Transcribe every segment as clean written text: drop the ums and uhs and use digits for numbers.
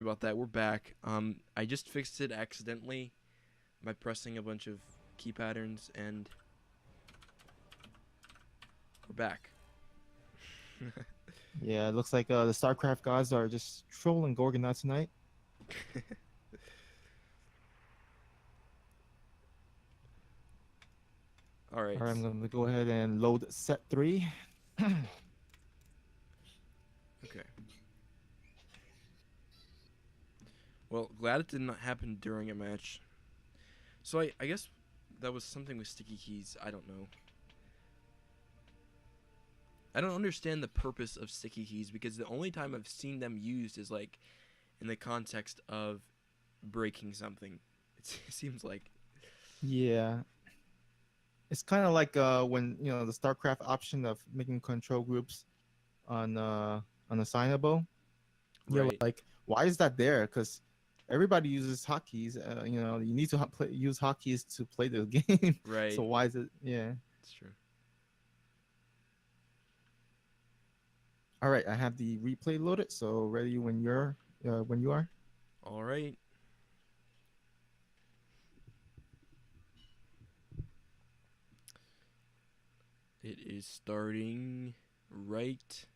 about that. We're back. I just fixed it accidentally by pressing a bunch of key patterns, and we're back. Yeah, it looks like the StarCraft gods are just trolling Gorgonaut tonight. All right. All right, I'm going to go ahead and load set three. Okay. Well, glad it did not happen during a match. So I guess that was something with sticky keys. I don't know. I don't understand the purpose of sticky keys because the only time I've seen them used is like in the context of breaking something. It seems like. Yeah, it's kind of like when the StarCraft option of making control groups on unassignable. You're Right. like, why is that there? Because everybody uses hotkeys. You need to use hotkeys to play the game. So Right. why is it? Yeah. It's true. All right, I have the replay loaded. So ready when you are. All right. It is starting right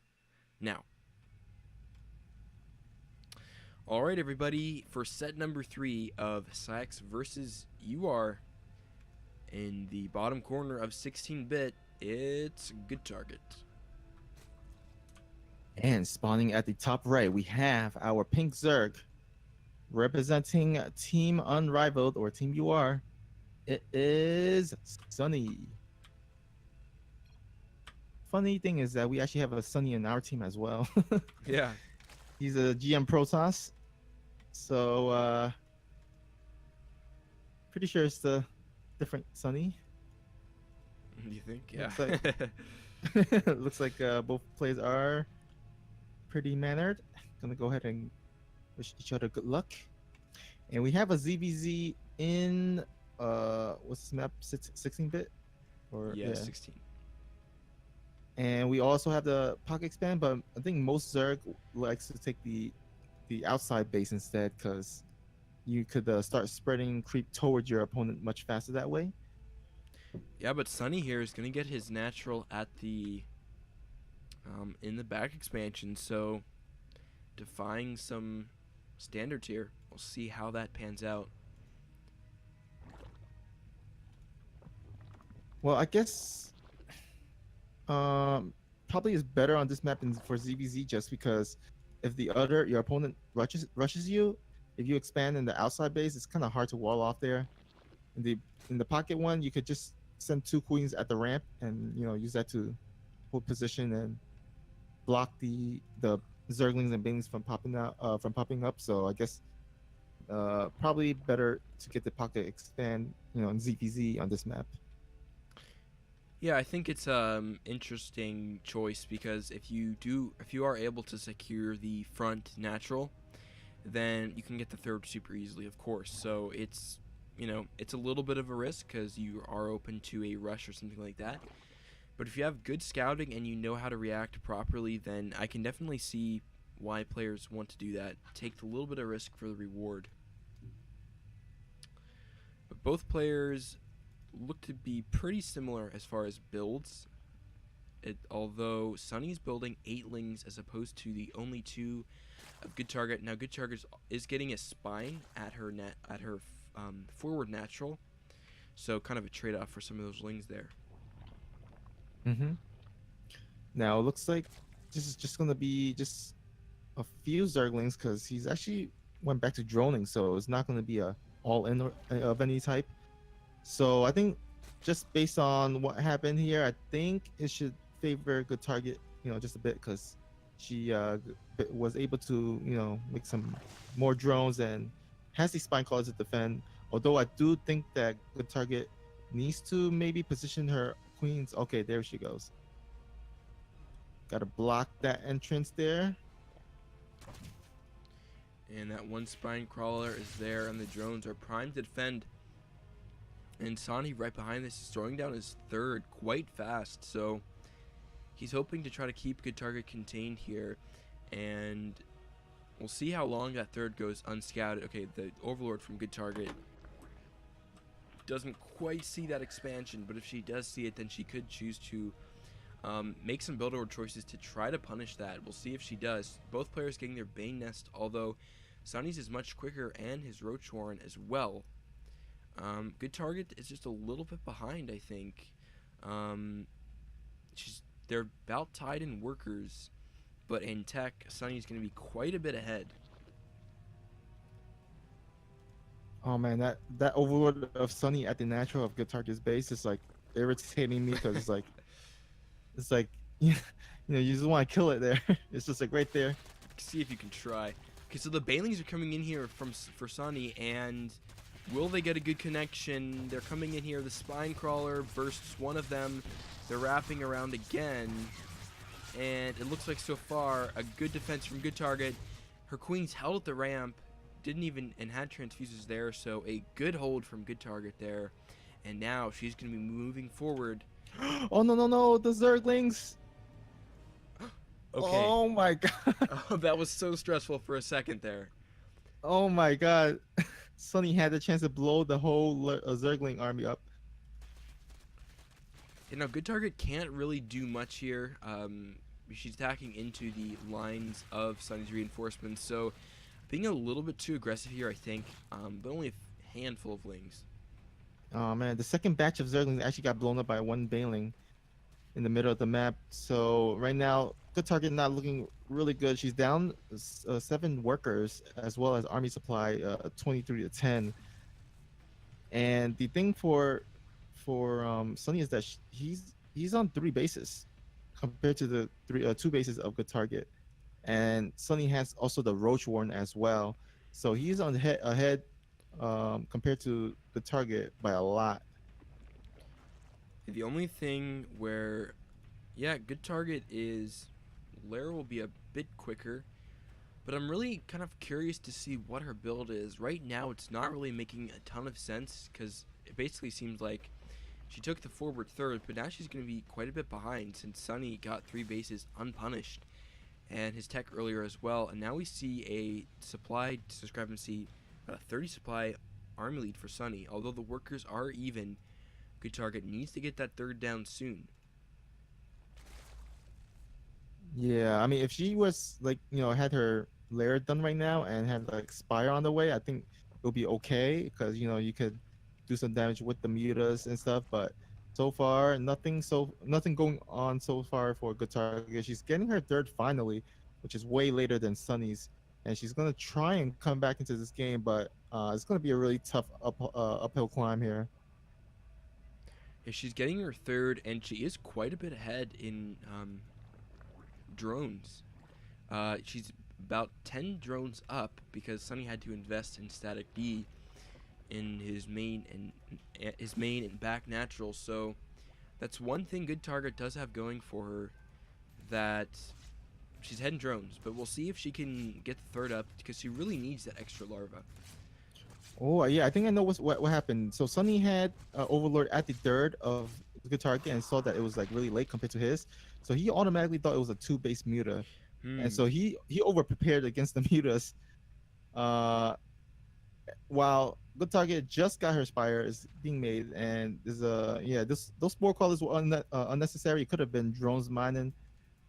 now. All right, everybody, for set number 3 of PsiX versus UR in the bottom corner of 16-bit, it's Good Target. And spawning at the top right, we have our pink Zerg representing Team Unrivaled or Team UR. It is Sunny. Funny thing is that we actually have a Sunny in our team as well. Yeah. He's a GM Protoss. So pretty sure it's the different Sunny. You think? Yeah. Looks like looks like both players are pretty mannered. Gonna go ahead and wish each other good luck. And we have a ZVZ in what's this map? 16-bit? Or Yeah, yeah. 16. And we also have the pocket expand, but I think most Zerg likes to take the outside base instead because you could start spreading creep towards your opponent much faster that way. Yeah, but Sunny here is going to get his natural at the in the back expansion, so defying some standards here. We'll see how that pans out. Well, I guess um probably is better on this map than for ZVZ just because if your opponent rushes you, if you expand in the outside base, it's kind of hard to wall off there. In the pocket one, you could just send two queens at the ramp and use that to hold position and block the zerglings and banelings from popping up. So I guess probably better to get the pocket expand in ZPZ on this map. Yeah, I think it's interesting choice because if you are able to secure the front natural, then you can get the third super easily, of course. So it's a little bit of a risk because you are open to a rush or something like that. But if you have good scouting and you know how to react properly, then I can definitely see why players want to do that. Take the little bit of risk for the reward. But both players look to be pretty similar as far as builds. Although Sunny's building 8lings as opposed to the only 2 of Good Target. Now Good Target is getting a spine at her forward natural, so kind of a trade-off for some of those lings there. Mm-hmm. Now it looks like this is just gonna be just a few zerglings because he's actually went back to droning, so it's not gonna be a all in of any type. So I think just based on what happened here, I think it should favor Good Target, just a bit because she was able to, make some more drones and has the spine calls to defend. Although I do think that Good Target needs to maybe position her queens. Okay, there she goes. Got to block that entrance there. And that one spine crawler is there, and the drones are primed to defend. And Sani right behind this is throwing down his third quite fast, so he's hoping to try to keep Good Target contained here. And We'll see how long that third goes unscouted. Okay, the Overlord from Good Target doesn't quite see that expansion, but if she does see it, then she could choose to make some build order choices to try to punish that. We'll see if she does. Both players getting their Bane Nest, although Sunny's is much quicker and his Roach Warren as well. Good Target is just a little bit behind, I think. Um, they're about tied in workers, but in tech, Sunny's going to be quite a bit ahead. Oh man, that overload of Sunny at the natural of Good Target's base is like irritating me because it's like you just want to kill it there. It's just like right there. See if you can try. Okay, so the Banelings are coming in here for Sunny, and will they get a good connection? They're coming in here. The Spine Crawler bursts one of them. They're wrapping around again, and it looks like so far a good defense from Good Target. Her Queen's held at the ramp, didn't even and had transfuses there, so a good hold from Good Target there. And now she's going to be moving forward. Oh no no no! The Zerglings. Okay. Oh my god. Oh, that was so stressful for a second there. Oh my god. Sunny had the chance to blow the whole Zergling army up. You know, Good Target can't really do much here. She's attacking into the lines of Sunny's reinforcements, so being a little bit too aggressive here, I think. But only a handful of lings. Oh man, the second batch of Zerglings actually got blown up by one Baneling in the middle of the map. So right now, Good Target not looking really good. She's down 7 workers as well as army supply 23 to 10. And the thing for Sunny is that he's on 3 bases compared to the 2 bases of Good Target. And Sunny has also the Roach Warren as well. So he's on ahead compared to the target by a lot. The only thing where, yeah, Good Target is Lara will be a bit quicker, but I'm really kind of curious to see what her build is. Right now, it's not really making a ton of sense because it basically seems like she took the forward third, but now she's going to be quite a bit behind since Sunny got 3 bases unpunished and his tech earlier as well. And now we see a supply discrepancy, a 30 supply army lead for Sunny. Although the workers are even, Good Target needs to get that third down soon. Yeah, I mean, if she was like, had her lair done right now and had like Spire on the way, I think it would be okay because you could do some damage with the mutas and stuff. But so far, nothing going on so far for Good Target. She's getting her third finally, which is way later than Sunny's, and she's gonna try and come back into this game, but it's gonna be a really tough uphill climb here. Yeah, she's getting her third, and she is quite a bit ahead in drones. She's about 10 drones up because Sunny had to invest in Static D in his main and back natural. So that's one thing Good Target does have going for her, that she's heading drones. But we'll see if she can get the third up because she really needs that extra larva. Oh yeah, I think I know what happened. So Sunny had Overlord at the third of Good Target and saw that it was like really late compared to his, so he automatically thought it was a 2 base muta, and so Hmm. he over prepared against the mutas. Uh, while Good Target just got her Spire is being made, and there's those spore callers were unnecessary. It could have been drones mining.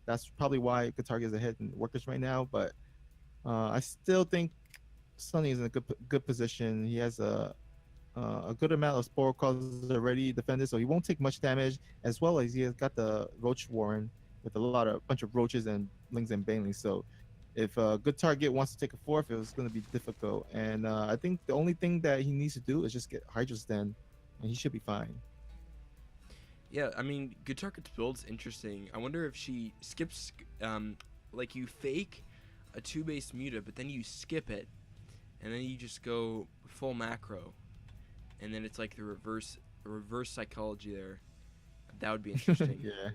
That's probably why Good Target is ahead in workers right now, but I still think Sunny is in a good position. He has a good amount of spore causes already defended, so he won't take much damage. As well as he has got the Roach Warren with a bunch of roaches and lings and banelings. So if a good target wants to take a fourth, it was going to be difficult. And I think the only thing that he needs to do is just get Hydra's Den, and he should be fine. Yeah, I mean, Good Target's build's interesting. I wonder if she skips, like you fake a 2 base muta, but then you skip it, and then you just go full macro, and then it's like the reverse psychology there. That would be interesting. Yeah.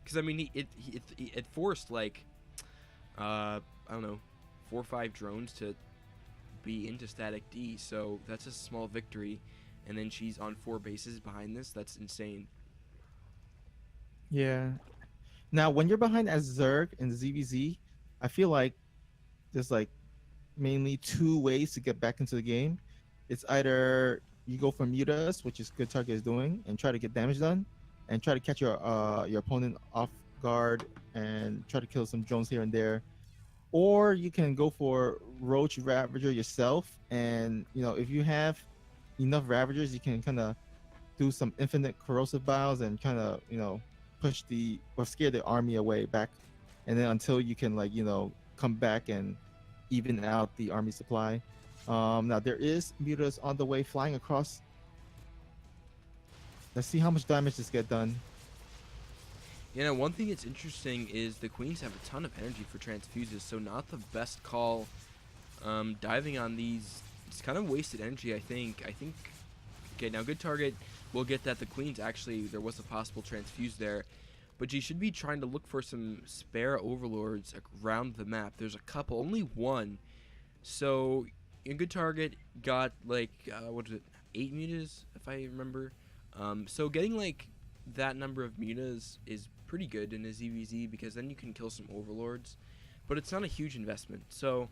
Because I mean, it forced like I don't know, 4 or 5 drones to be into static D. So that's a small victory, and then she's on 4 bases behind this. That's insane. Yeah. Now, when you're behind as Zerg in ZVZ, I feel like there's like mainly two ways to get back into the game. It's either you go for mutas, which is good target is doing, and try to get damage done, and try to catch your opponent off guard and try to kill some drones here and there. Or you can go for Roach Ravager yourself, and if you have enough Ravagers, you can kind of do some infinite corrosive bios and kind of push the or scare the army away back, and then until you can like come back and even out the army supply. Now there is mutas on the way flying across. Let's see how much damage this get done. You know, one thing that's interesting is the queens have a ton of energy for transfuses, so not the best call. Diving on these, it's kind of wasted energy, I think. Okay, now good target. We'll get that the queens actually, there was a possible transfuse there. But you should be trying to look for some spare overlords around the map. There's a couple, only one. So, a good target got like, what is it, 8 mutas, if I remember. So getting like that number of mutas is pretty good in a ZVZ because then you can kill some overlords. But it's not a huge investment. So,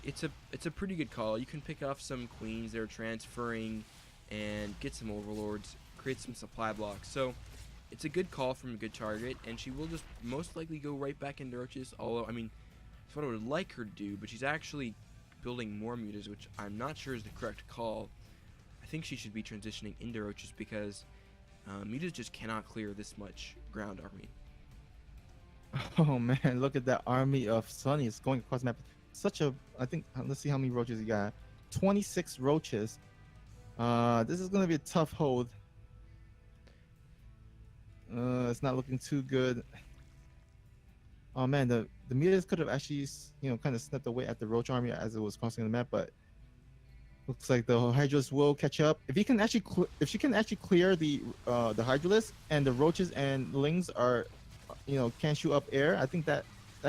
it's a pretty good call. You can pick off some queens that are transferring and get some overlords, create some supply blocks. So it's a good call from a good target, and she will just most likely go right back into Roaches. Although, I mean, that's what I would like her to do, but she's actually building more mutas, which I'm not sure is the correct call. I think she should be transitioning into Roaches because mutas just cannot clear this much ground army. Oh man, look at that army of Sunny. It's going across the map. Such a, I think. Let's see how many roaches you got. 26 roaches. This is gonna be a tough hold. It's not looking too good. Oh man, the meters could have actually kind of snipped away at the roach army as it was crossing the map, but looks like the Hydralis will catch up. If he can actually, if she can actually clear the Hydralis and the roaches and lings are, can shoot up air, I think that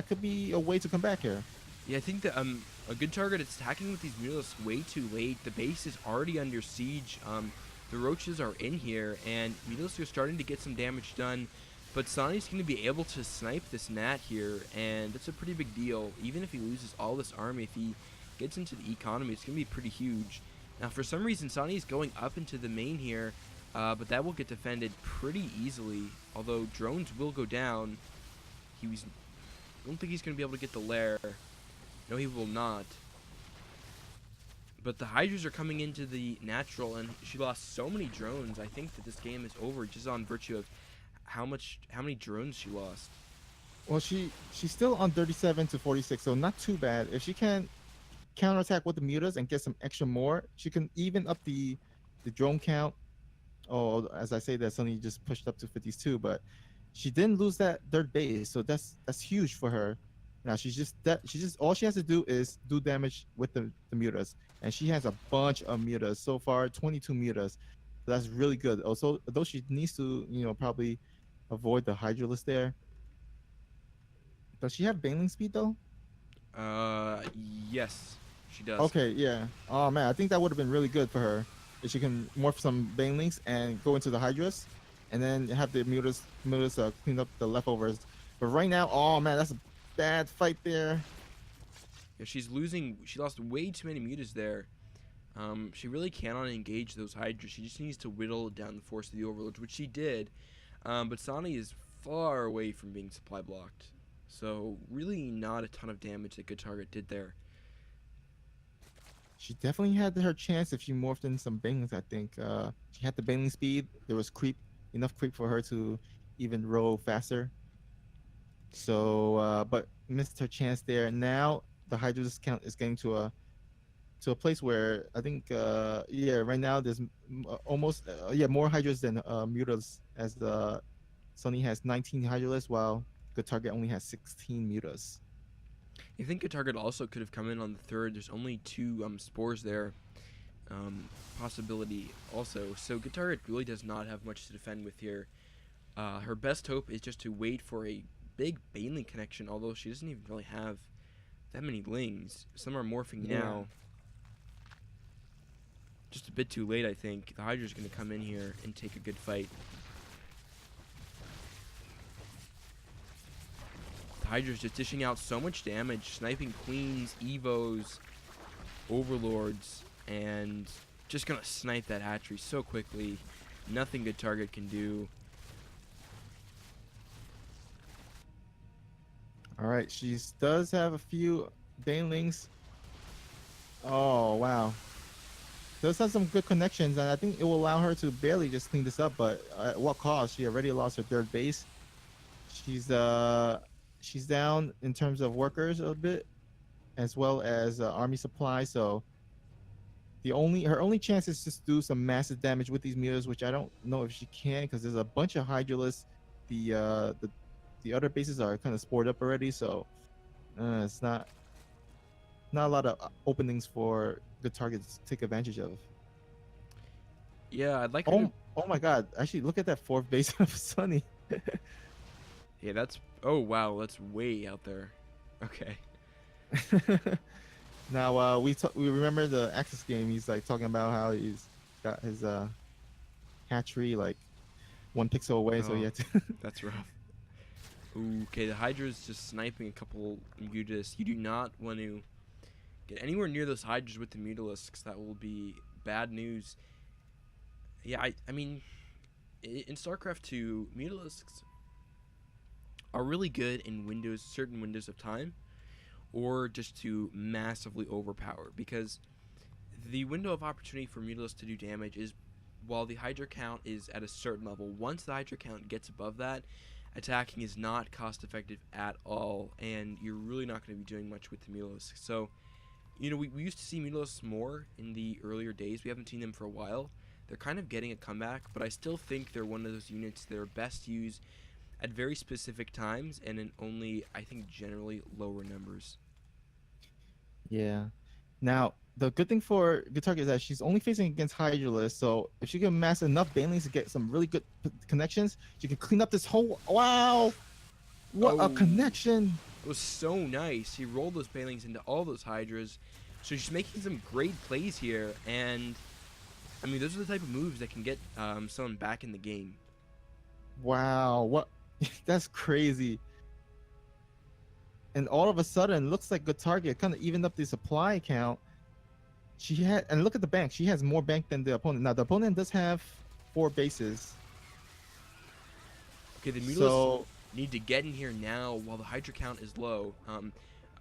could be a way to come back here. Yeah, I think that a good target is attacking with these mutalisks way too late. The base is already under siege. The roaches are in here, and mutalisks are starting to get some damage done. But Sonny's going to be able to snipe this Nat here, and that's a pretty big deal. Even if he loses all this army, if he gets into the economy, it's going to be pretty huge. Now, for some reason, Sonny's going up into the main here, but that will get defended pretty easily. Although drones will go down, I don't think he's going to be able to get the lair. No, he will not. But the Hydras are coming into the natural, and she lost so many drones. I think that this game is over just on virtue of how many drones she lost. Well, she's still on 37 to 46, so not too bad. If she can counterattack with the mutas and get some extra more, she can even up the drone count. Oh, as I say, that Sunny just pushed up to 52, but she didn't lose that third base, so that's huge for her. Now she's just all she has to do is do damage with the mutas, and she has a bunch of mutas so far, 22 mutas. So that's really good. Also, though she needs to probably avoid the Hydralis there. Does she have Baneling speed though? Uh, yes, she does. Okay, yeah. Oh man, I think that would have been really good for her if she can morph some Banelings and go into the Hydras, and then have the mutas clean up the leftovers. But right now, oh man, that's a bad fight there. Yeah, she's losing. She lost way too many mutas there. She really cannot engage those Hydras. She just needs to whittle down the force of the Overlords, which she did. But Sani is far away from being supply blocked. So really not a ton of damage that Good Target did there. She definitely had her chance if she morphed in some Banelings, I think. She had the Baneling speed. There was enough creep for her to even roll faster. So, but missed her chance there. Now the Hydra count is getting to a place where I think, yeah, right now there's almost, more Hydras than mutas, as the Sunny has 19 Hydralis, while Good Target only has 16 mutas. I think Good Target also could have come in on the third. There's only 2 spores there. Possibility also. So Good Target really does not have much to defend with here. Her best hope is just to wait for a big Baneling connection, although she doesn't even really have that many lings. Some are morphing now. Just a bit too late, I think. The Hydra's going to come in here and take a good fight. The Hydra's just dishing out so much damage, sniping queens, evos, overlords, and just gonna snipe that hatchery so quickly. Nothing good target can do. All right, she does have a few banelings. Oh wow, does have some good connections, and I think it will allow her to barely just clean this up. But at what cost? She already lost her third base. She's she's down in terms of workers a bit, as well as army supply. So her only chance is just do some massive damage with these mirrors, which I don't know if she can because there's a bunch of Hydralisks. The uh the the other bases are kind of spored up already, so it's not a lot of openings for good targets to take advantage of. Yeah, I'd like her to. Oh my God! Actually, look at that fourth base of Sunny. Yeah, that's. Oh wow, that's way out there. Okay. Now we remember the Axis game. He's like talking about how he's got his hatchery like 1 pixel away, so he Oh, had to. that's rough. Ooh, okay, the Hydra's just sniping a couple Mutalisks. You do not want to get anywhere near those Hydras with the Mutalisks. That will be bad news. Yeah, I mean, in StarCraft 2, Mutalisks are really good in certain windows of time, or just to massively overpower, because the window of opportunity for Mutalisks to do damage is while the Hydra count is at a certain level. Once the Hydra count gets above that, attacking is not cost effective at all, and you're really not going to be doing much with the Mutalisks. So, we used to see Mutalisks more in the earlier days. We haven't seen them for a while. They're kind of getting a comeback, but I still think they're one of those units that are best used at very specific times and in only, I think, generally lower numbers. Yeah. Now the good thing for good target is that she's only facing against Hydralisk, so if she can amass enough banelings to get some really good connections, she can clean up this whole. Wow! What a Oh, connection! it was so nice. He rolled those Banelings into all those Hydras. So she's making some great plays here, and I mean, those are the type of moves that can get someone back in the game. Wow! What? That's crazy. And all of a sudden, looks like good target kind of evened up the supply count. She had, and look at the bank. She has more bank than the opponent. Now the opponent does have 4 bases. Okay, the Mutalisks So need to get in here now while the Hydra count is low.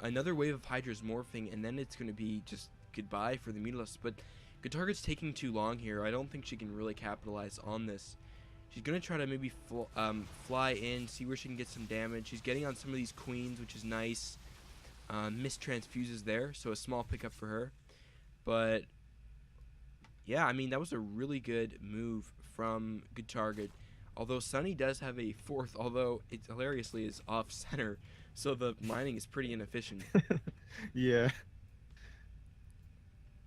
Another wave of Hydra is morphing, and then it's going to be just goodbye for the Mutalisks. But good target's taking too long here. I don't think she can really capitalize on this. She's going to try to maybe fly in, see where she can get some damage. She's getting on some of these queens, which is nice. Missed transfuses there, so a small pickup for her. But, yeah, I mean, that was a really good move from good target. Although Sunny does have a fourth, although it hilariously is off-center, so the mining is pretty inefficient. yeah,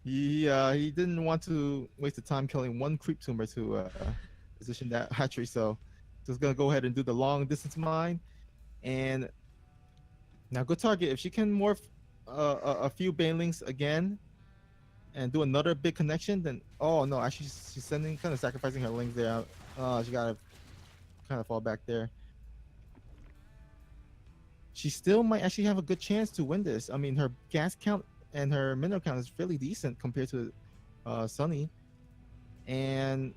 he didn't want to waste the time killing one creep tumor to position that hatchery, so just gonna go ahead and do the long distance mine. And now good target, if she can morph a few banelings again and do another big connection, then oh no, actually she's sending kind of sacrificing her lings there. She gotta kind of fall back there. She still might actually have a good chance to win this. I mean, her gas count and her mineral count is fairly decent compared to Sunny. And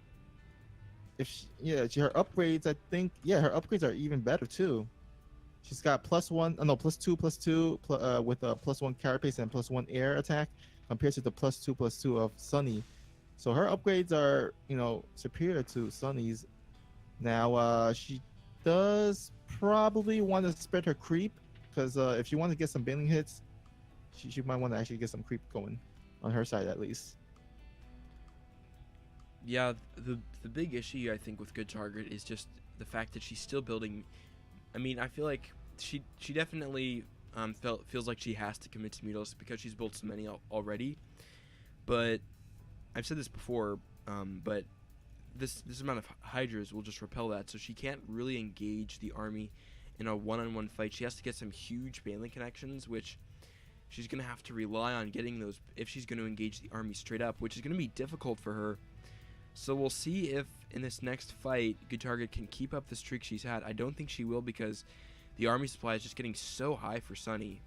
if her upgrades, I think her upgrades are even better too. She's got +1, no, +2 with a +1 carapace and +1 air attack compared to the +2 of Sunny. So her upgrades are superior to Sunny's. Now she does probably want to spread her creep because if she wants to get some bailing hits, she might want to actually get some creep going on her side at least. Yeah, the big issue I think with good target is just the fact that she's still building. I mean, I feel like she definitely feels like she has to commit to Mutalisks because she's built so many already. But I've said this before, but this amount of Hydras will just repel that, so she can't really engage the army in a one-on-one fight. She has to get some huge Baneling connections, which she's going to have to rely on getting those if she's going to engage the army straight up, which is going to be difficult for her. So we'll see if in this next fight, good target can keep up the streak she's had. I don't think she will because the army supply is just getting so high for Sunny.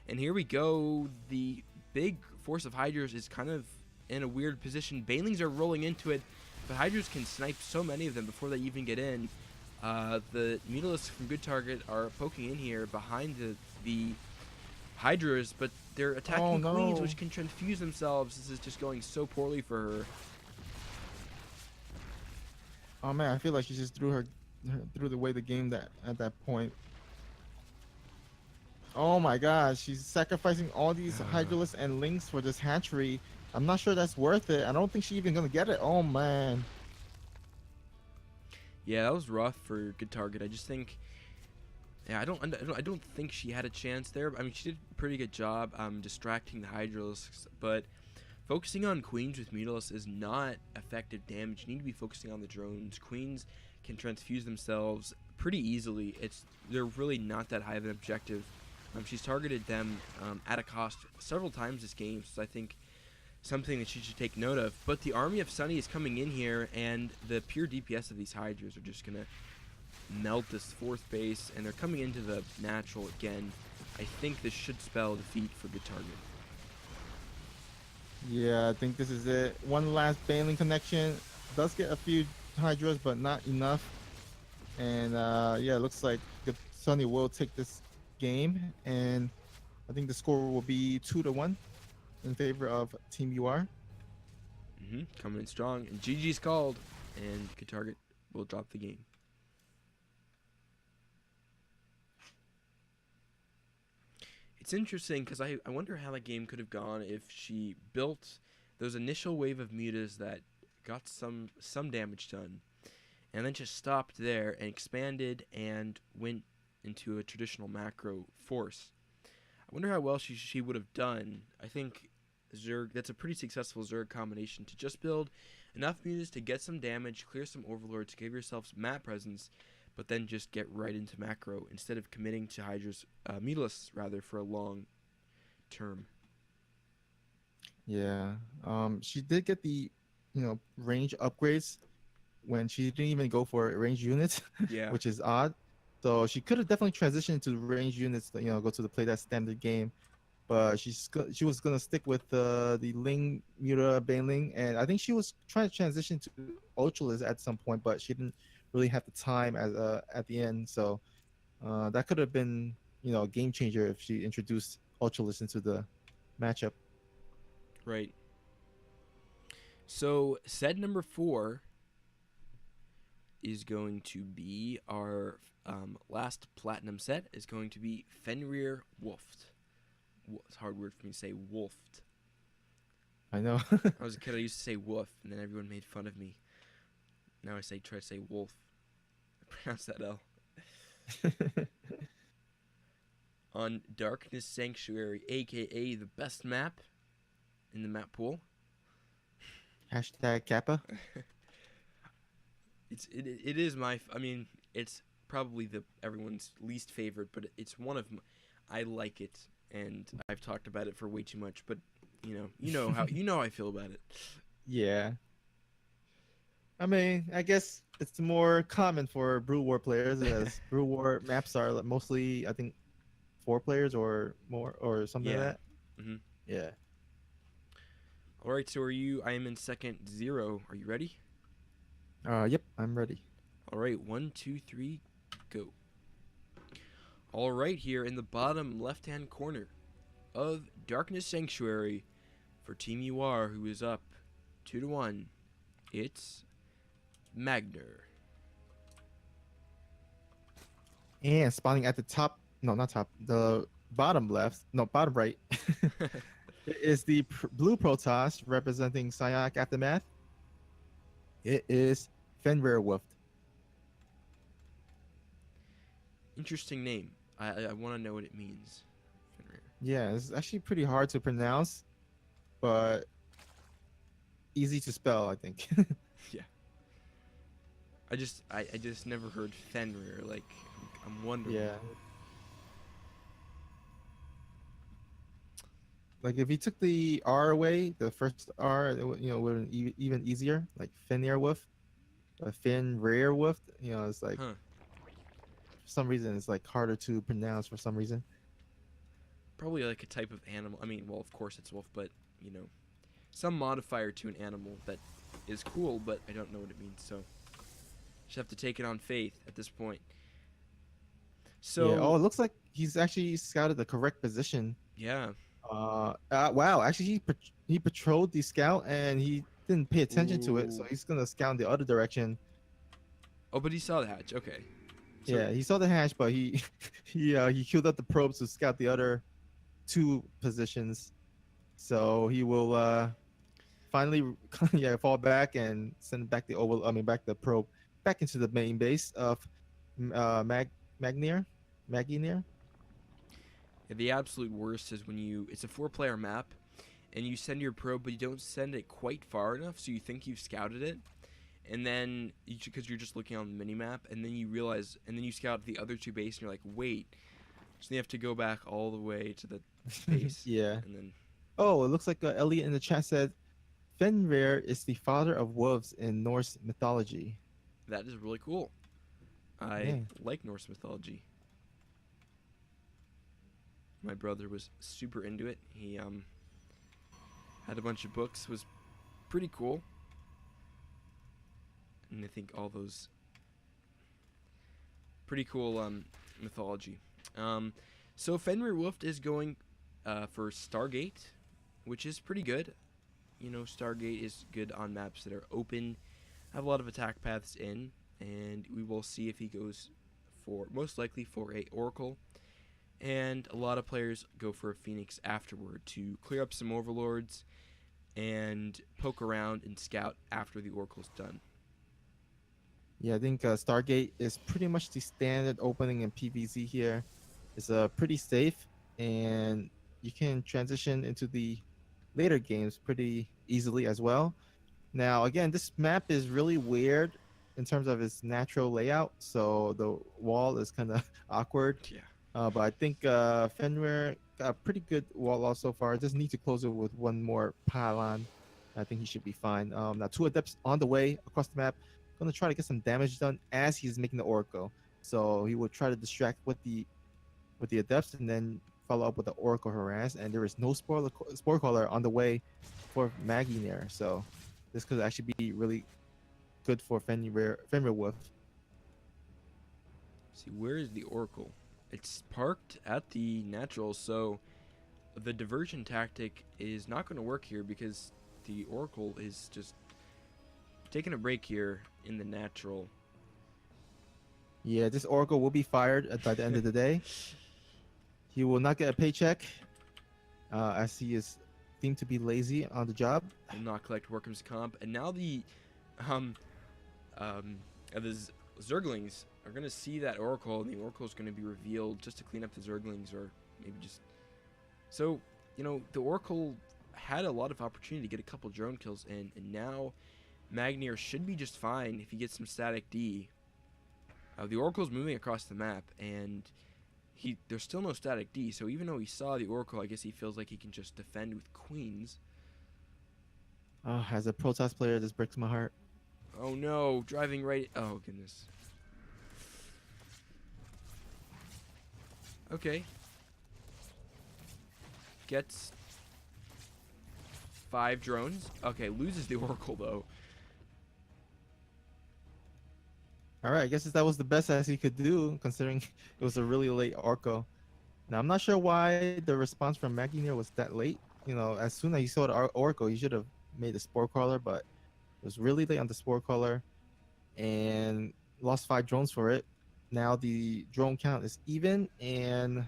And here we go. The big force of Hydras is kind of in a weird position. Banelings are rolling into it, but Hydras can snipe so many of them before they even get in. The Mutalisks from Good Target are poking in here behind the Hydras, but they're Oh attacking Queens, no. which can transfuse themselves. This is just going so poorly for her. Oh man, I feel like she just threw away the game that at that point. Oh my god, she's sacrificing all these Hydralisks and Lynx for this hatchery. I'm not sure that's worth it. I don't think she's even gonna get it. Oh man. Yeah, that was rough for Good Target. I just think, yeah, I don't think she had a chance there. I mean, she did a pretty good job distracting the Hydralisks, but focusing on Queens with Mutalisks is not effective damage. You need to be focusing on the drones. Queens can transfuse themselves pretty easily. They're really not that high of an objective. She's targeted them at a cost several times this game, so I think something that she should take note of. But the army of Sunny is coming in here, and the pure DPS of these Hydras are just gonna melt this fourth base, and they're coming into the natural again. I think this should spell defeat for Good Target. Yeah, I think this is it. One last Baneling connection. Does get a few Hydras, but not enough. And yeah, it looks like the Sunny will take this game, and I think the score will be 2-1 in favor of Team UR. Coming in strong, and GG's called, and Good Target will drop the game. It's interesting because I wonder how that game could have gone if she built those initial wave of mutas that got some damage done, and then just stopped there and expanded and went into a traditional macro force. I wonder how well she would have done. I think Zerg, that's a pretty successful Zerg combination to just build enough mutas to get some damage, clear some overlords, give yourself some map presence, but then just get right into macro instead of committing to Hydra's Mutalisks rather for a long term. Yeah, she did get the, range upgrades when she didn't even go for range units, Yeah, which is odd. So she could have definitely transitioned to range units, go to the play that standard game. But she was gonna stick with the Ling Mura Baneling, and I think she was trying to transition to Ultralis at some point, but she didn't really have the time at the end. So that could have been a game changer if she introduced Ultralis into the matchup. right. So set number 4 is going to be our last platinum set. Is going to be Fenrir Wolfed. It's a hard word for me to say. Wolfed. I know. I was a kid. I used to say wolf, and then everyone made fun of me. Now try to say wolf. I pronounce that L. On Darkness Sanctuary, aka the best map in the map pool. Hashtag Kappa. It is my. I mean, it's probably the everyone's least favorite, but it's one of. I like it, and I've talked about it for way too much. But how I feel about it. Yeah. I mean, I guess it's more common for Brew War players, as Brew War maps are mostly, I think, 4 players or more or something like Yeah. that. hmm Yeah. All right. So are you? I am in second 0. Are you ready? Yep, I'm ready. All right. 1, 2, 3, go. All right. Here in the bottom left-hand corner of Darkness Sanctuary for Team UR, who is up 2-1. It's Magner. And spawning at the top, no, not top, the bottom left, no, bottom right, is the blue Protoss representing Psyoc Aftermath. It is Fenrir Wolf. Interesting name. I want to know what it means. Fenrir. Yeah, it's actually pretty hard to pronounce, but easy to spell, I think. Yeah. I just never heard Fenrir. Like I'm wondering. Yeah. Like if you took the R away, the first R, would be even easier. Like Fenrir Wolf, Fenrir Wolf. It's like Huh. For some reason, it's like harder to pronounce for some reason. Probably like a type of animal. I mean, well, of course it's wolf, but you know, some modifier to an animal that is cool, but I don't know what it means. So just have to take it on faith at this point. Yeah. Oh, So it looks like he's actually scouted the correct position. yeah. Wow. Actually, he patrolled the scout and he didn't pay attention to it, so Ooh. he's gonna scout in the other direction. Oh, but he saw the hatch. Okay. So Yeah, he saw the hatch, but he he queued up the probes to scout the other two positions. So he will finally yeah fall back and send back the oval. I mean, back the probe back into the main base of Magnier, Magnier. yeah, the absolute worst is when it's a 4-player map and you send your probe, but you don't send it quite far enough, so you think you've scouted it, and then because you're just looking on the mini map, and then you realize, and then you scout the other two base, and you're like, wait, so you have to go back all the way to the base, Yeah. and then Oh, it looks like Elliot in the chat said Fenrir is the father of wolves in Norse mythology. that is really cool. I Yeah. like Norse mythology. My brother was super into it. He had a bunch of books, was pretty cool, and I think all those pretty cool mythology. Um, so Fenrir Wolf is going for Stargate, which is pretty good. You know, Stargate is good on maps that are open, have a lot of attack paths in, and we will see if he goes for, most likely for a Oracle. And a lot of players go for a Phoenix afterward to clear up some Overlords and poke around and scout after the Oracle's done. Yeah, I think Stargate is pretty much the standard opening in PvZ here. It's pretty safe, and you can transition into the later games pretty easily as well. Now, again, this map is really weird in terms of its natural layout, so the wall is kind of awkward. Yeah. But I think Fenrir got a pretty good wall out so far. Just need to close it with one more pylon. I think he should be fine. Now, two adepts on the way across the map. Gonna try to get some damage done as he's making the oracle. So he will try to distract with the adepts and then follow up with the oracle harass. And there is no spore caller on the way for Maggie there. So this could actually be really good for Fenrir Wolf. See, where is the Oracle? It's parked at the natural, so the diversion tactic is not going to work here because the Oracle is just taking a break here in the natural. Yeah, this oracle will be fired by the end of the day. He will not get a paycheck as he is deemed to be lazy on the job. Will not collect workers' comp, and now the um the Zerglings are going to see that Oracle, and the Oracle is going to be revealed just to clean up the Zerglings, or maybe just so you know the Oracle had a lot of opportunity to get a couple drone kills in, and now Magnier should be just fine if he gets some static D. The Oracle's moving across the map, and there's still no static D, so even though he saw the Oracle, I guess he feels like he can just defend with queens. As a Protoss player, this breaks my heart. Oh no, driving right. Oh goodness. Okay. Gets 5 drones. Okay, loses the Oracle though. All right, I guess that was the best as he could do, considering it was a really late Orco. Now, I'm not sure why the response from Magnier was that late. You know, as soon as he saw the Oracle, he should have made the Spore Crawler, but it was really late on the Spore Crawler and lost 5 drones for it. Now the drone count is even, and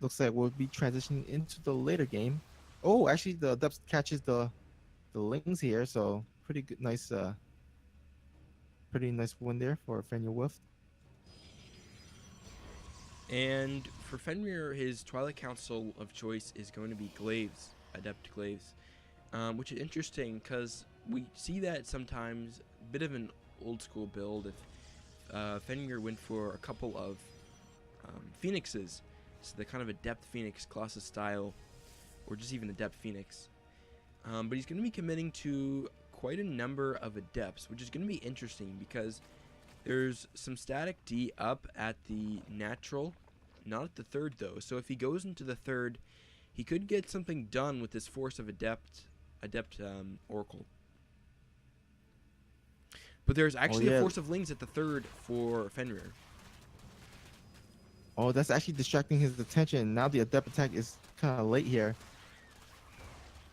looks like we'll be transitioning into the later game. Oh, actually, the Depth catches the Lings here, so pretty good, pretty nice win there for Fenrir Wolf. And for Fenrir, his Twilight Council of choice is going to be Glaives, Adept Glaives, which is interesting because we see that sometimes, a bit of an old school build. If Fenrir went for a couple of Phoenixes, so the kind of Adept Phoenix, Colossus style, or just even Adept Phoenix. But he's going to be committing to quite a number of Adepts, which is going to be interesting because There's some static D up at the natural, not at the third though. So if he goes into the third, he could get something done with this Force of Adept Oracle. But there's Oh actually a yeah. Force of Lings at the third for Fenrir. Oh, that's actually distracting his attention. Now the adept attack is kind of late here.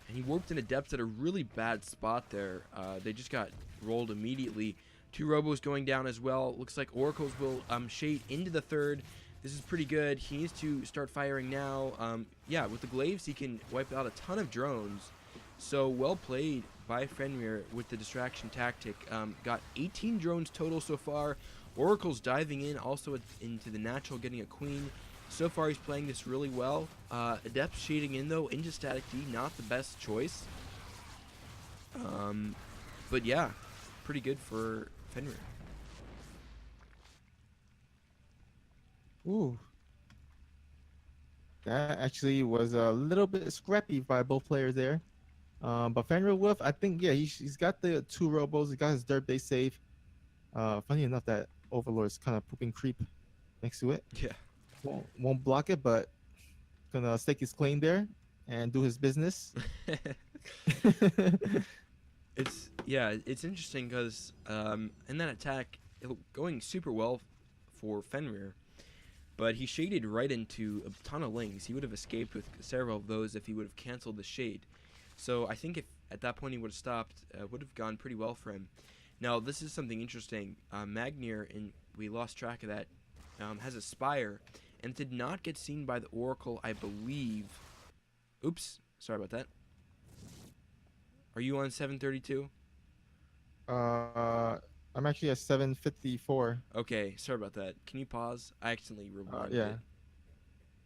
And he warped in Adepts at a really bad spot there. They just got rolled immediately. Two Robos going down as well. Looks like Oracles will shade into the third. This is pretty good. He needs to start firing now. Yeah, with the Glaives, he can wipe out a ton of drones. So well played by Fenrir with the distraction tactic. Got 18 drones total so far. Oracle's diving in also into the natural, getting a queen. So far, he's playing this really well. Adept shading in, though, into Static D, not the best choice. But yeah, pretty good for Fenrir. Ooh, that actually was a little bit scrappy by both players there. But Fenrir Wolf, I think, yeah, he's got the two robos. He got his dirt base safe. Funny enough, that Overlord's kind of pooping creep next to it. Yeah. Won't block it, but gonna stake his claim there and do his business. It's interesting because in that attack, going super well for Fenrir, but he shaded right into a ton of lings. He would have escaped with several of those if he would have canceled the shade. So I think if at that point he would have stopped, would have gone pretty well for him. Now this is something interesting. Magnir, and we lost track of that, has a Spire, and it did not get seen by the Oracle, I believe. Oops, sorry about that. Are you on 732? I'm actually at 754. Okay, sorry about that. Can you pause? I accidentally rewinded Yeah. it.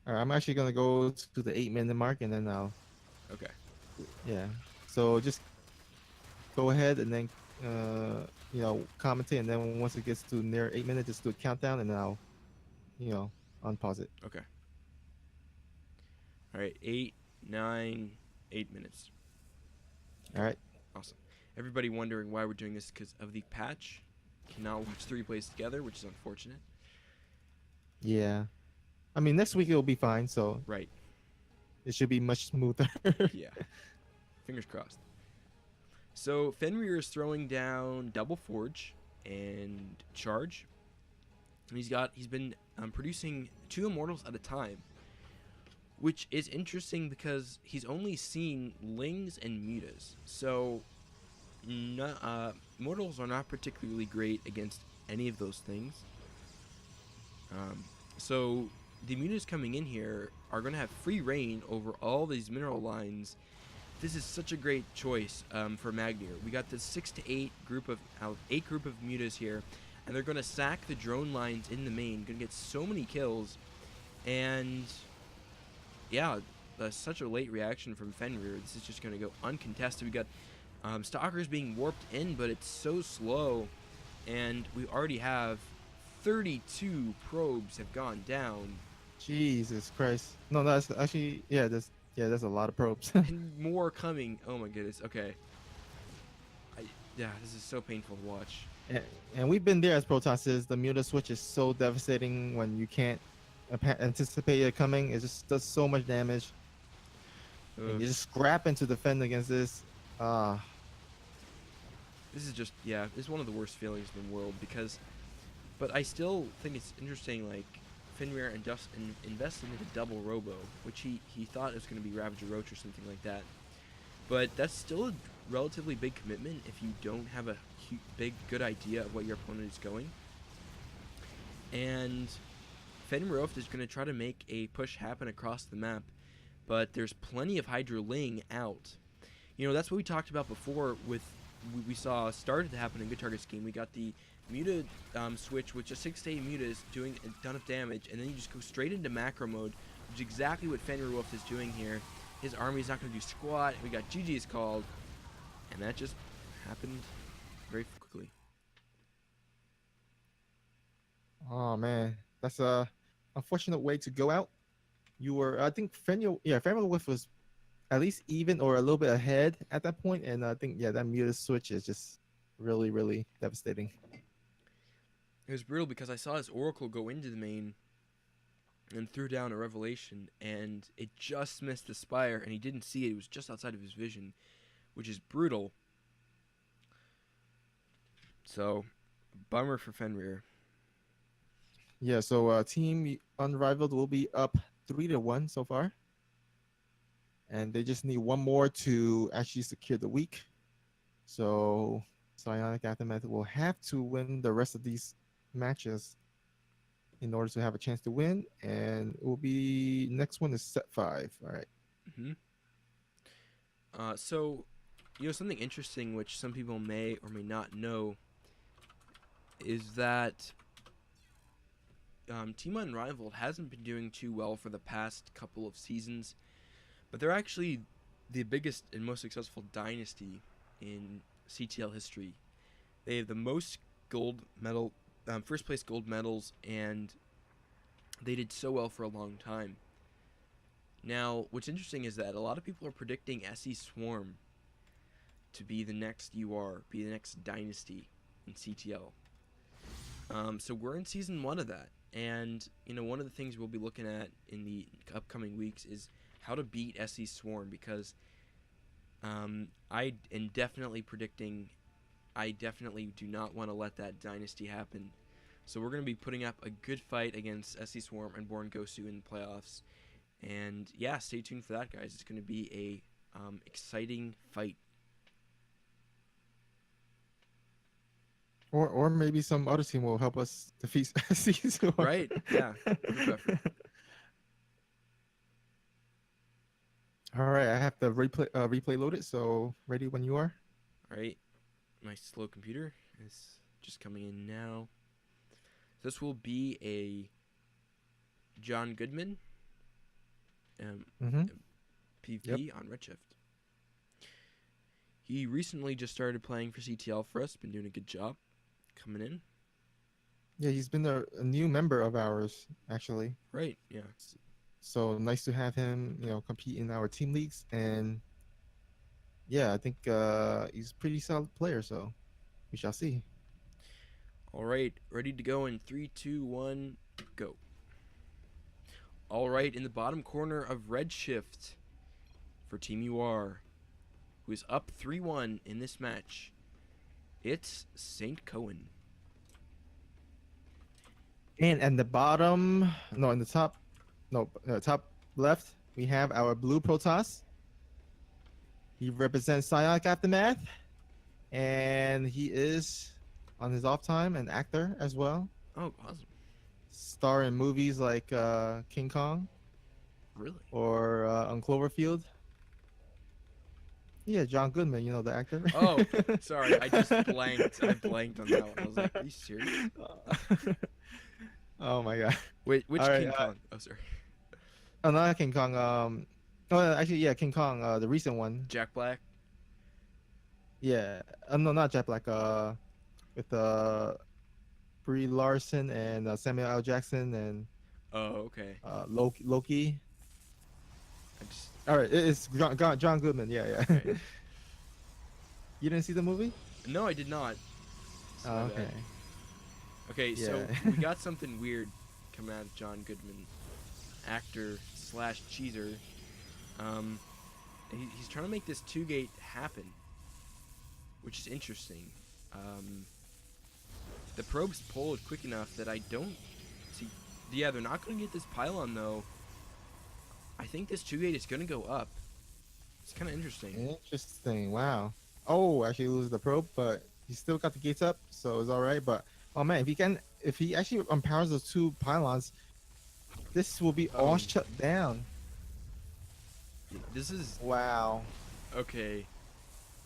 All right, I'm actually gonna go to the 8 minute mark and then I'll Okay. yeah. So just go ahead and then commentate, and then once it gets to near 8 minutes, just do a countdown and then I'll you know unpause it. Okay. All right. 8, 9, 8 minutes. All right. Awesome. Everybody wondering why we're doing this because of the patch. Cannot watch 3 plays together, which is unfortunate. Yeah. I mean, next week it'll be fine, so Right. it should be much smoother. Yeah. Fingers crossed. So Fenrir is throwing down Double Forge and Charge. And he's been producing 2 Immortals at a time, which is interesting because he's only seen Lings and Mutas. So Immortals are not particularly great against any of those things. So the Mutas coming in here are going to have free reign over all these mineral lines. This is such a great choice for Magnir. We got this 6 to 8 group of 8 group of Mutas here, and they're going to sack the drone lines in the main. Going to get so many kills, and yeah, such a late reaction from Fenrir. This is just going to go uncontested. We got Stalkers being warped in, but it's so slow, and we already have 32 probes have gone down. Jesus Christ. No, that's actually that's a lot of probes. And more coming. Oh my goodness. Okay. Yeah, this is so painful to watch. and we've been there as Protoss. The Muta switch is so devastating when you can't anticipate it coming. It just does so much damage. And you just scrapping to defend against this. This is just, yeah, it's one of the worst feelings in the world because, but I still think it's interesting, like, Fenrir invested into double Robo, which he thought it was going to be Ravager Roach or something like that. But that's still a relatively big commitment if you don't have a good idea of what your opponent is going. And Fenrir is going to try to make a push happen across the map, but there's plenty of Hydra Ling out. You know, that's what we talked about before with, we saw started to happen in Good Target Scheme. We got the Muta switch with just 6 to 8 Mutas doing a ton of damage, and then you just go straight into macro mode, which is exactly what Fenrir is doing here. His army's not going to do squat. We got GG's called, and that just happened very quickly. Oh man, that's a unfortunate way to go out. You were, I think, Fenrir was at least even or a little bit ahead at that point, and I think that Muta switch is just really, really devastating. It was brutal because I saw his Oracle go into the main and threw down a Revelation, and it just missed the Spire, and he didn't see it. It was just outside of his vision, which is brutal. So, bummer for Fenrir. Yeah, so Team Unrivaled will be up 3-1 so far. And they just need one more to actually secure the week. So Psionic Aftermath will have to win the rest of these matches in order to have a chance to win. And it will be next one is set 5. All right. Mm-hmm. So, something interesting which some people may or may not know is that Team Unrivaled hasn't been doing too well for the past couple of seasons, but they're actually the biggest and most successful dynasty in CTL history. They have the most first place gold medals, and they did so well for a long time. Now, what's interesting is that a lot of people are predicting SE Swarm to be the next UR, be the next dynasty in CTL. So we're in season 1 of that, and one of the things we'll be looking at in the upcoming weeks is how to beat SE Swarm, because I am definitely predicting. I definitely do not want to let that dynasty happen. So we're going to be putting up a good fight against SE Swarm and Born Gosu in the playoffs. And yeah, stay tuned for that, guys. It's going to be a exciting fight. Or maybe some other team will help us defeat Caesar. Right? Yeah. Group effort. All right, I have the replay loaded, so ready when you are. All right. My slow computer is just coming in now. This will be a John Goodman PvP on Redshift. He recently just started playing for CTL for us. Been doing a good job coming in. Yeah, he's been a new member of ours, actually. Right, yeah. So nice to have him, compete in our team leagues. And yeah, I think he's a pretty solid player, so we shall see. All right, ready to go in 3, 2, 1, go. All right, in the bottom corner of Redshift for TeamUR, who is up 3-1 in this match, it's St. Cohen. And at the bottom, no, in the top, top left, we have our blue Protoss. He represents Psionic Aftermath, and he is, on his off time, an actor as well. Oh, awesome. Star in movies like King Kong. Really? Or on Cloverfield. Yeah, John Goodman, the actor. Oh, sorry, I just blanked. I blanked on that one. I was like, are you serious? Oh my god. Wait, which All King right, Kong? Oh, sorry. Oh, not King Kong. Oh, actually, yeah, King Kong. The recent one. Jack Black. Yeah. No, not Jack Black. With Brie Larson and Samuel L. Jackson and. Oh, okay. Loki. I just. All right, it's John Goodman. Yeah. Okay. You didn't see the movie? No, I did not. Oh, okay. Okay, Yeah. so we got something weird coming out of John Goodman, actor / cheeser. He's trying to make this 2-gate happen, which is interesting. The probes pulled quick enough that I don't see. Yeah, they're not going to get this pylon though. I think this 2-gate is going to go up. It's kind of interesting. Interesting. Wow. Oh, actually loses the probe, but he still got the gates up, so it's all right. But oh man, if he actually empowers those 2 pylons, this will be all shut down. This is wow. Okay.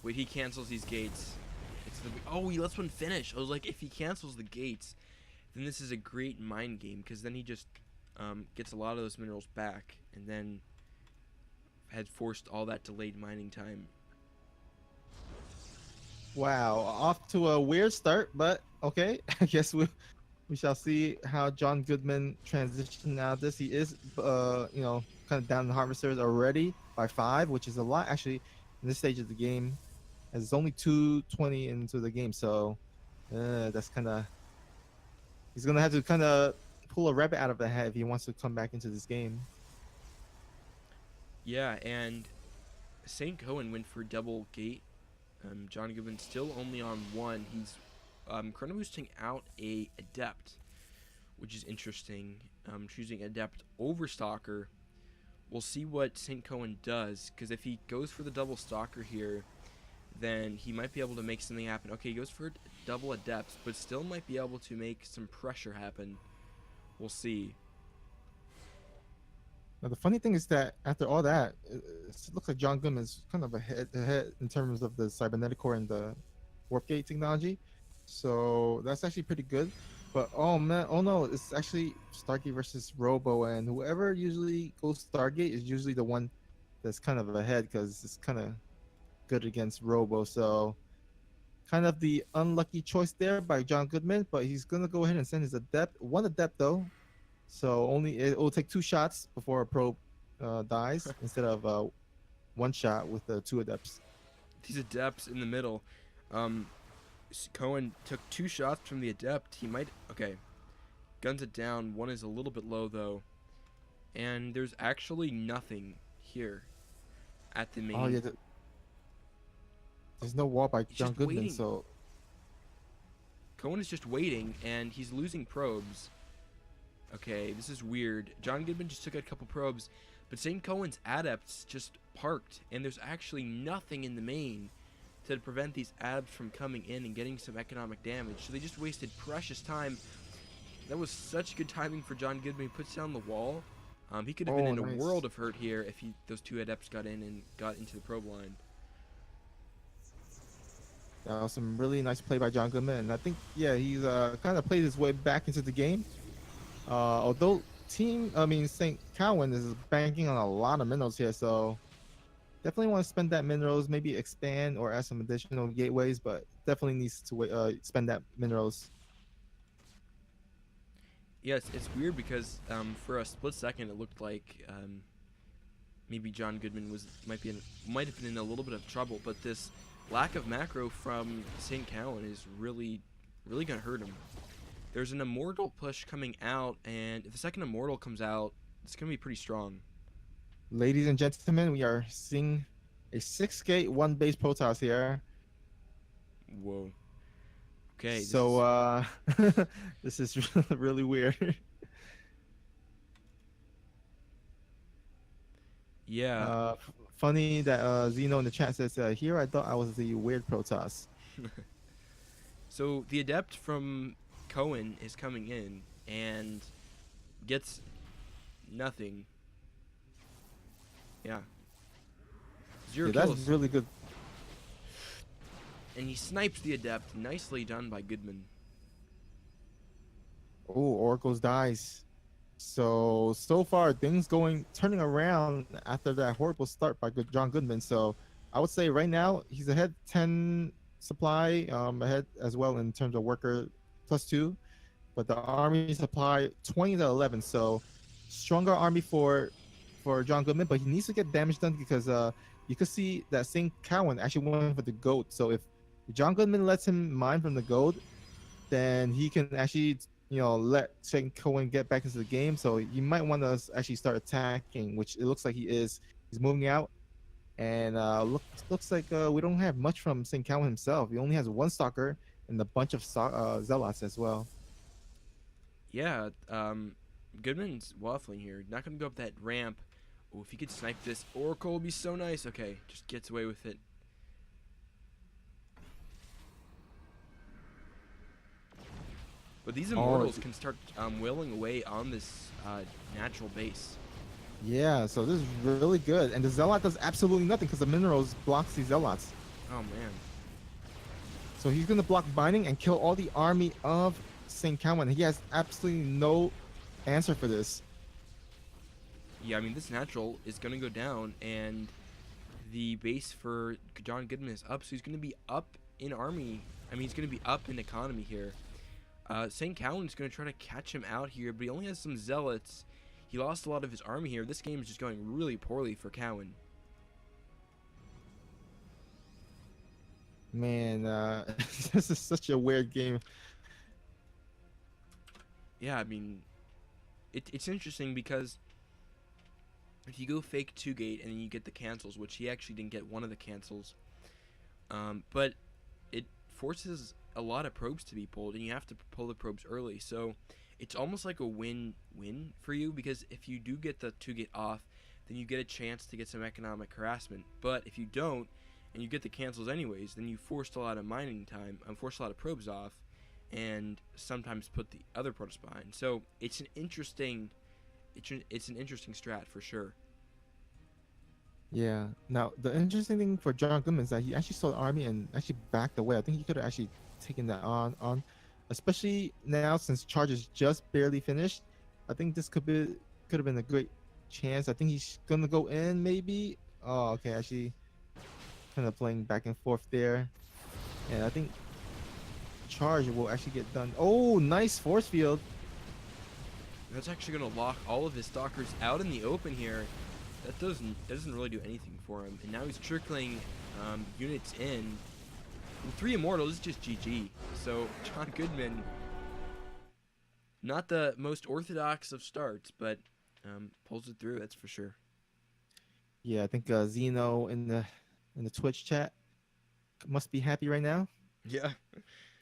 Wait, he cancels these gates. He lets one finish. I was like, if he cancels the gates, then this is a great mind game, because then he just gets a lot of those minerals back, and then had forced all that delayed mining time. Wow, off to a weird start, but okay. I guess we shall see how John Goodman transitions out of this. He is, kind of down the harvesters already by 5, which is a lot actually in this stage of the game, as it's only 2:20 into the game. So that's kind of He's gonna have to kind of pull a rabbit out of the hat if he wants to come back into this game. Yeah, and St. Cohen went for double gate. John Goodman still only on one. He's chrono boosting out a adept, which is interesting. Choosing adept over stalker. We'll see what St. Cohen does, because if he goes for the double stalker here, then he might be able to make something happen. Okay, he goes for double adepts, but still might be able to make some pressure happen. We'll see. Now the funny thing is that after all that, it looks like John Goodman is kind of ahead in terms of the cybernetic core and the warp gate technology. So that's actually pretty good. But oh man, oh no, it's actually Stargate versus Robo, and whoever usually goes Stargate is usually the one that's kind of ahead because it's kind of good against Robo. So kind of the unlucky choice there by John Goodman, but he's gonna go ahead and send his adept, one adept though. So only it will take 2 shots before a probe dies instead of 1 shot with the 2 adepts. These adepts in the middle. Um, Cohen took 2 shots from the adept. He might. Okay. Guns it down. One is a little bit low, though. And there's actually nothing here at the Oh yeah, main. there's no wall by He's John just Goodman, waiting. so Cohen is just waiting, and he's losing probes. Okay, this is weird. John Goodman just took out a couple probes, but St. Cohen's adepts just parked, and there's actually nothing in the main to prevent these adepts from coming in and getting some economic damage. So they just wasted precious time. That was such good timing for John Goodman. He puts down the wall. He could have been oh in a nice. world of hurt here if those 2 adepts got in and got into the probe line. That was some really nice play by John Goodman, and I think yeah he's kind of played his way back into the game. Although St. Cowan is banking on a lot of minerals here, so definitely want to spend that minerals, maybe expand or add some additional gateways, but definitely needs to spend that minerals. Yeah, it's weird because for a split second it looked like maybe John Goodman might have been in a little bit of trouble, but this lack of macro from St. Cowan is really gonna hurt him. There's an immortal push coming out, and if the second immortal comes out, it's gonna be pretty strong. Ladies and gentlemen, we are seeing a 6 gate 1 base Protoss here. Whoa. Okay, this So is this is really weird. yeah. Funny that Zeno in the chat says here I thought I was the weird Protoss. So the adept from Cohen is coming in and gets nothing. Yeah. Zero Yeah, that's kills. really good. And he snipes the adept. Nicely done by Goodman. Oh, Oracles dies. So far things turning around after that horrible start by John Goodman. So I would say right now he's ahead 10 supply, ahead as well in terms of worker +2, but the army supply 20 to 11. So stronger army for John Goodman, but he needs to get damage done because you could see that St. Cowan actually went for the goat. So if John Goodman lets him mine from the gold, then he can actually let St. Cohen get back into the game. So you might want to actually start attacking, which it looks like he is. He's moving out, and looks like we don't have much from St. Cowan himself. He only has 1 stalker and a bunch of zealots as well. Yeah, Goodman's waffling here. Not gonna go up that ramp. Oh, if he could snipe this Oracle would be so nice. Okay, just gets away with it. But these Oh, immortals can start wailing away on this natural base. yeah. So this is really good, and the zealot does absolutely nothing because the minerals blocks these zealots. Oh man. So he's gonna block binding and kill all the army of St. Cowan. He has absolutely no answer for this. Yeah, I mean this natural is gonna go down, and the base for John Goodman is up, so he's gonna be up in army. I mean, he's gonna be up in economy here. St. Cowan's gonna try to catch him out here, but he only has some zealots. He lost a lot of his army here. This game is just going really poorly for Cowan. Man, this is such a weird game. yeah, I mean, it's interesting because if you go fake two gate and then you get the cancels, which he actually didn't get one of the cancels, but it forces a lot of probes to be pulled, and you have to pull the probes early. So it's almost like a win-win for you, because if you do get the two gate off, then you get a chance to get some economic harassment. But if you don't, and you get the cancels anyways, then you forced a lot of mining time, forced a lot of probes off, and sometimes put the other protoss behind. So it's an interesting strat for sure. Yeah. Now the interesting thing for John Goodman is that he actually saw the army and actually backed away. I think he could have actually taken that on, especially now since charges just barely finished. I think this could have been a great chance. I think he's gonna go in maybe. Oh, okay. Actually, kind of playing back and forth there, and I think charge will actually get done. Oh, nice force field. That's actually going to lock all of his stalkers out in the open here. That doesn't really do anything for him, and now he's trickling units in. And 3 immortals is just GG. So John Goodman, not the most orthodox of starts, but pulls it through. That's for sure. Yeah, I think Zeno in the Twitch chat must be happy right now. Yeah.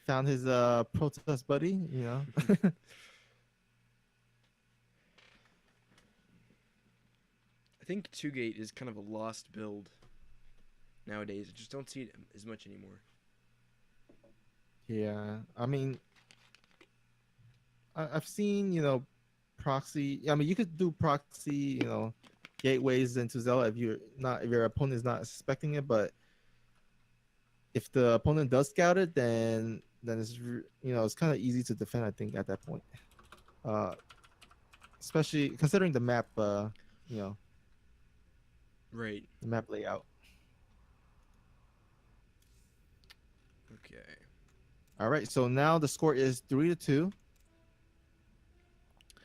Found his protest buddy. You know. I think two gate is kind of a lost build nowadays. I just don't see it as much anymore. Yeah, I mean, I've seen proxy. I mean, you could do proxy, gateways into Zella if your opponent is not expecting it. But if the opponent does scout it, then it's kind of easy to defend. I think at that point, uh, especially considering the map, you know, Right. the map layout. Okay. All right, so now the score is 3-2,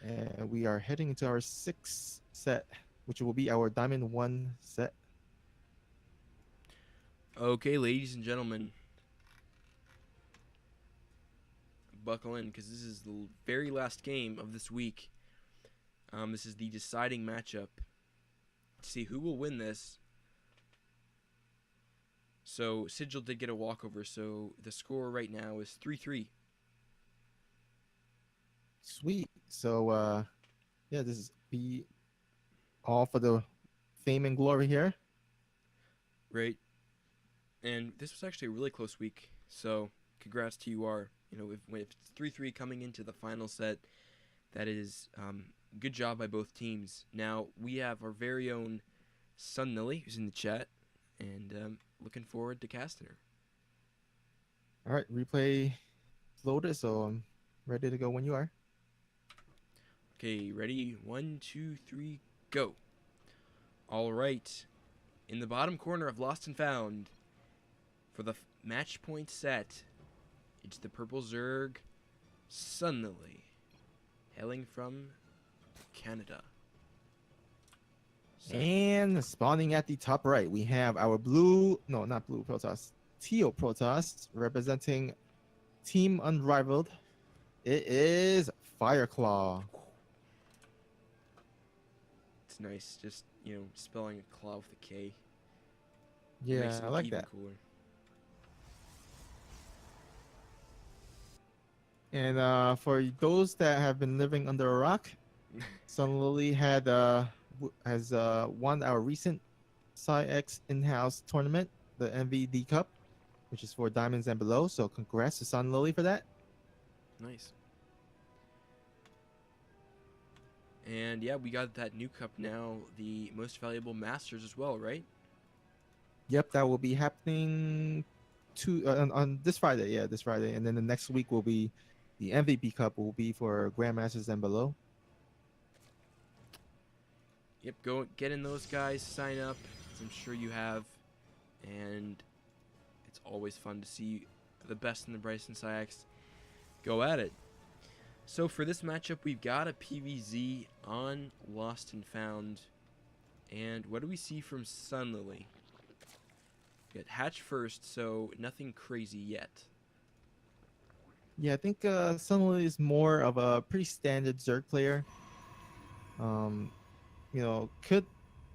and we are heading into our sixth set, which will be our Diamond One set. Okay, ladies and gentlemen, buckle in because this is the very last game of this week. This is the deciding matchup to see who will win this. So Sigil did get a walkover, so the score right now is 3-3. Sweet. So yeah, this is be all for the fame and glory here. Right? And this was actually a really close week. So congrats to TeamUR. If it's 3-3 coming into the final set, that is good job by both teams. Now we have our very own Sun Lily who's in the chat, and looking forward to casting her. All right, replay loaded, so I'm ready to go when you are. Okay, ready? 1, 2, 3, go. All right. In the bottom corner of Lost and Found, for the match point set, it's the purple Zerg Sun Lily, hailing from Canada. So, And spawning at the top right, we have our blue, no, not blue Protoss, teal Protoss representing Team Unrivaled. It is Fireclaw. it's nice, just spelling a claw with a K. It Yeah, makes it I look like even that. cooler. And for those that have been living under a rock, Sun Lily has won our recent PsiX in-house tournament, the MVD Cup, which is for diamonds and below. So congrats to Sun Lily for that. Nice. And yeah, we got that new cup now, the most valuable masters as well, right? Yep, that will be happening on this Friday. Yeah, this Friday, and then the next week will be the MVP Cup will be for Grandmasters and below. Yep, go get in those guys, sign up, as I'm sure you have, and it's always fun to see the best and the brightest in PsiX go at it. So for this matchup, we've got a PVZ on Lost and Found, and what do we see from Sun Lily? We got Hatch first, so nothing crazy yet. Yeah, I think Sunlily is more of a pretty standard Zerg player. Um, could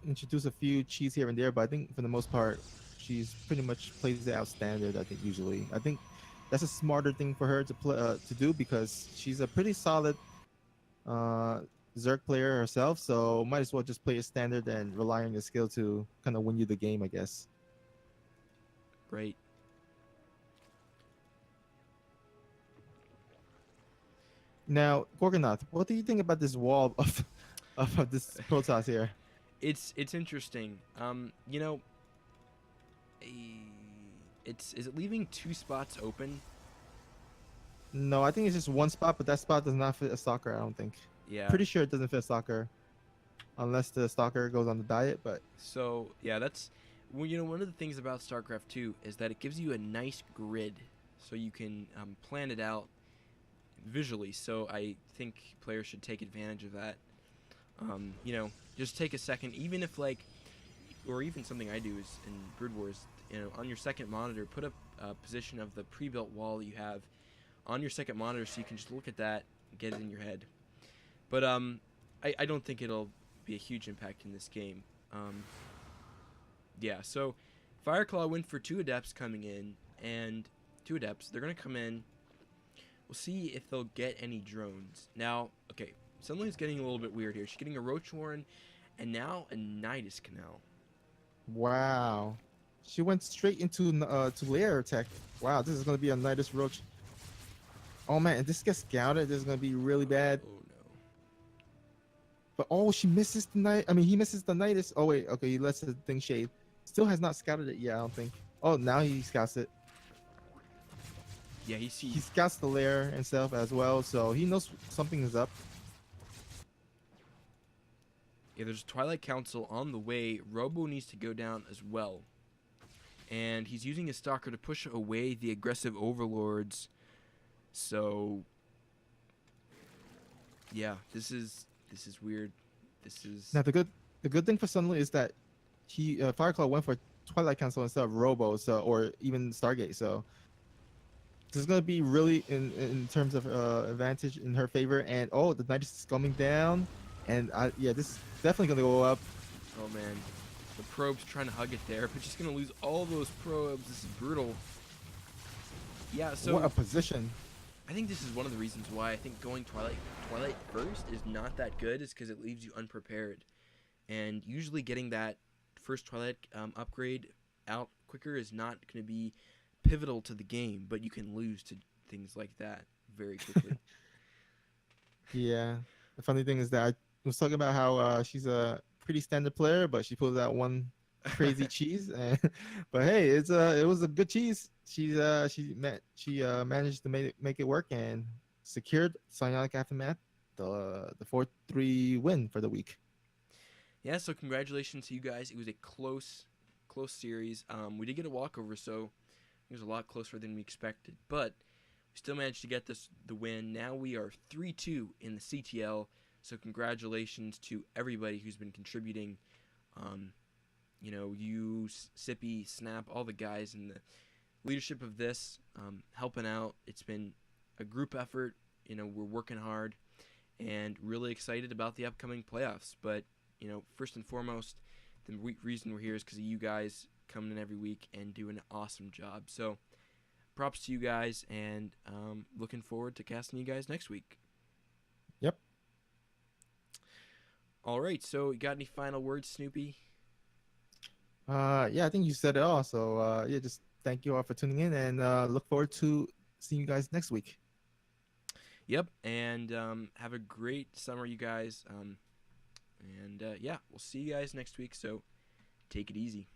introduce a few cheats here and there, but I think for the most part, she's pretty much plays it out standard. I think usually, I think that's a smarter thing for her to play to do because she's a pretty solid uh, Zerg player herself. So might as well just play it standard and rely on your skill to kind of win you the game, I guess. Great. Now, Gorgonath, what do you think about this wall of this Protoss here? It's interesting. eh, it's is it leaving two spots open? No, I think it's just one spot, but that spot does not fit a stalker. I don't think. Yeah. Pretty sure it doesn't fit a stalker unless the stalker goes on the diet. But So yeah, that's well, one of the things about StarCraft 2 is that it gives you a nice grid, so you can plan it out visually. So I think players should take advantage of that. Just take a second, even if like, or even something I do is in Brood Wars. On your second monitor, put up a position of the pre-built wall that you have on your second monitor, so you can just look at that, and get it in your head. But I don't think it'll be a huge impact in this game. Um, yeah, so Fireclaw went for two adepts coming in, and two adepts. They're gonna come in. We'll see if they'll get any drones. Now, okay, Sunline's getting a little bit weird here. She's getting a Roach Warren, and now a Nidus Canal. wow, she went straight into to layer attack. Wow, this is gonna be a Nidus Roach. Oh man, if this gets scouted, this is gonna be really bad. Oh no. But oh, she misses the night. I mean, he misses the Nidus. Oh wait, okay, he lets the thing shade. Still has not scouted it yet. I don't think. Oh, now he scouts it. Yeah, he He sees. scouts the lair himself as well, so he knows something is up. Yeah, there's Twilight Council on the way. Robo needs to go down as well. And he's using his Stalker to push away the aggressive overlords. So yeah, this is weird. This is Now the good thing for Sunlit is that he Fireclaw went for Twilight Council instead of Robo, so or even Stargate. So this is gonna be really in terms of advantage in her favor. And oh, the knight is coming down, and yeah, this is definitely gonna go up. oh man. The probe's trying to hug it there, but she's gonna lose all those probes. This is brutal. Yeah, What a so position! I think this is one of the reasons why I think going Twilight first is not that good, is because it leaves you unprepared. And usually getting that first Twilight upgrade out quicker is not going to be pivotal to the game, but you can lose to things like that very quickly. Yeah, the funny thing is that I was talking about how she's a pretty standard player, but she pulls out one crazy cheese. And, but hey, it was a good cheese. She managed to make it work and secured Psionic Aftermath, the 4-3 win for the week. Yeah, so congratulations to you guys. It was a close series. We did get a walkover, so it was a lot closer than we expected, but we still managed to get the win. Now we are 3-2 in the CTL. So congratulations to everybody who's been contributing. Um, you, Sippy, Snap, all the guys in the leadership of this, helping out. It's been a group effort. We're working hard and really excited about the upcoming playoffs. But first and foremost, the reason we're here is because of you guys coming in every week and doing an awesome job. So props to you guys, and looking forward to casting you guys next week. Yep. All right, so you got any final words, Snoopy? Yeah, I think you said it all. So yeah, just thank you all for tuning in, and look forward to seeing you guys next week. Yep, and have a great summer, you guys. And yeah, we'll see you guys next week, so take it easy.